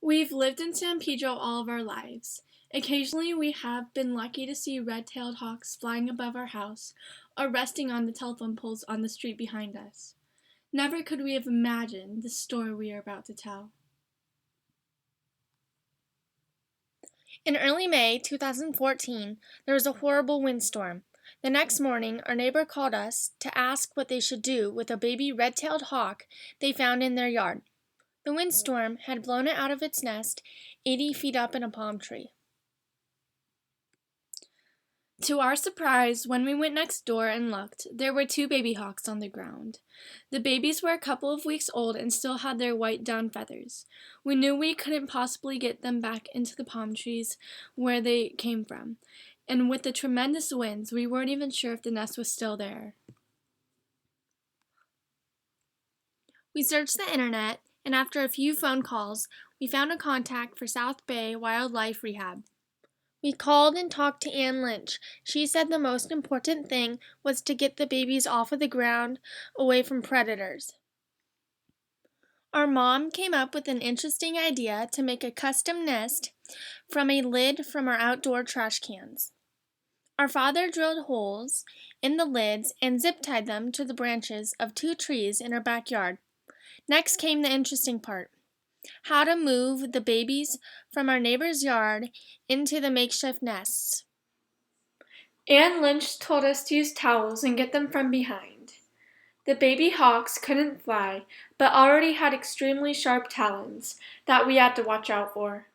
We've lived in San Pedro all of our lives. Occasionally, we have been lucky to see red-tailed hawks flying above our house or resting on the telephone poles on the street behind us. Never could we have imagined the story we are about to tell. In early May 2014, there was a horrible windstorm. The next morning, our neighbor called us to ask what they should do with a baby red-tailed hawk they found in their yard. The windstorm had blown it out of its nest 80 feet up in a palm tree. To our surprise, when we went next door and looked, there were two baby hawks on the ground. The babies were a couple of weeks old and still had their white down feathers. We knew we couldn't possibly get them back into the palm trees where they came from, and with the tremendous winds, we weren't even sure if the nest was still there. We searched the internet, and after a few phone calls, we found a contact for South Bay Wildlife Rehab. We called and talked to Ann Lynch. She said the most important thing was to get the babies off of the ground, away from predators. Our mom came up with an interesting idea to make a custom nest from a lid from our outdoor trash cans. Our father drilled holes in the lids and zip-tied them to the branches of two trees in our backyard. Next came the interesting part: how to move the babies from our neighbor's yard into the makeshift nests. Ann Lynch told us to use towels and get them from behind. The baby hawks couldn't fly, but already had extremely sharp talons that we had to watch out for.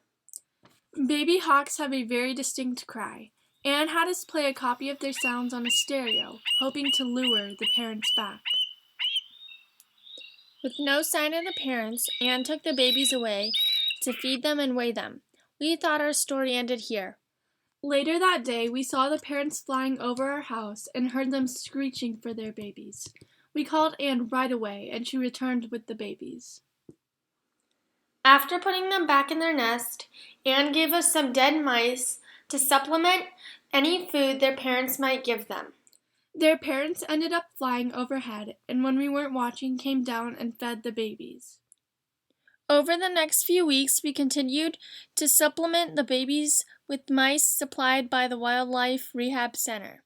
Baby hawks have a very distinct cry. Ann had us play a copy of their sounds on a stereo, hoping to lure the parents back. With no sign of the parents, Anne took the babies away to feed them and weigh them. We thought our story ended here. Later that day, we saw the parents flying over our house and heard them screeching for their babies. We called Anne right away, and she returned with the babies. After putting them back in their nest, Anne gave us some dead mice to supplement any food their parents might give them. Their parents ended up flying overhead, and when we weren't watching, came down and fed the babies. Over the next few weeks, we continued to supplement the babies with mice supplied by the Wildlife Rehab Center.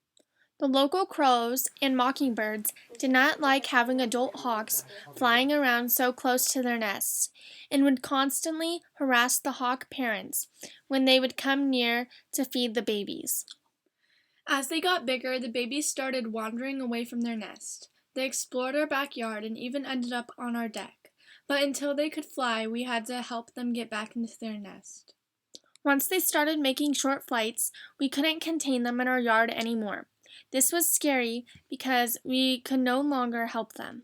The local crows and mockingbirds did not like having adult hawks flying around so close to their nests, and would constantly harass the hawk parents when they would come near to feed the babies. As they got bigger, the babies started wandering away from their nest. They explored our backyard and even ended up on our deck. But until they could fly, we had to help them get back into their nest. Once they started making short flights, we couldn't contain them in our yard anymore. This was scary because we could no longer help them.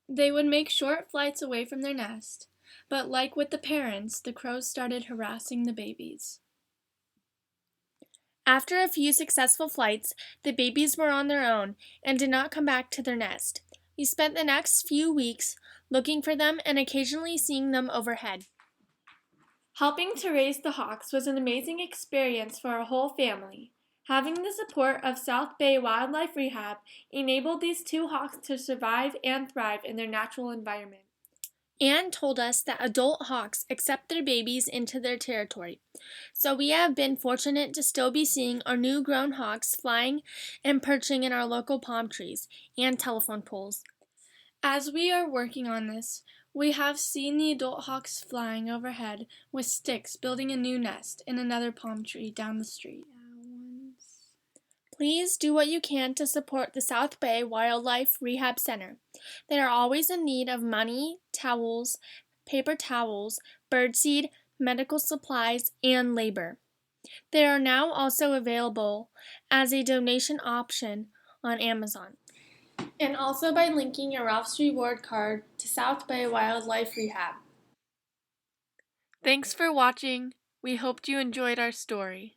They would make short flights away from their nest, but like with the parents, the crows started harassing the babies. After a few successful flights, the babies were on their own and did not come back to their nest. We spent the next few weeks looking for them and occasionally seeing them overhead. Helping to raise the hawks was an amazing experience for our whole family. Having the support of South Bay Wildlife Rehab enabled these two hawks to survive and thrive in their natural environment. Anne told us that adult hawks accept their babies into their territory, so we have been fortunate to still be seeing our new grown hawks flying and perching in our local palm trees and telephone poles. As we are working on this, we have seen the adult hawks flying overhead with sticks building a new nest in another palm tree down the street. Please do what you can to support the South Bay Wildlife Rehab Center. They are always in need of money, towels, paper towels, birdseed, medical supplies, and labor. They are now also available as a donation option on Amazon, and also by linking your Ralph's Reward card to South Bay Wildlife Rehab. Thanks for watching. We hoped you enjoyed our story.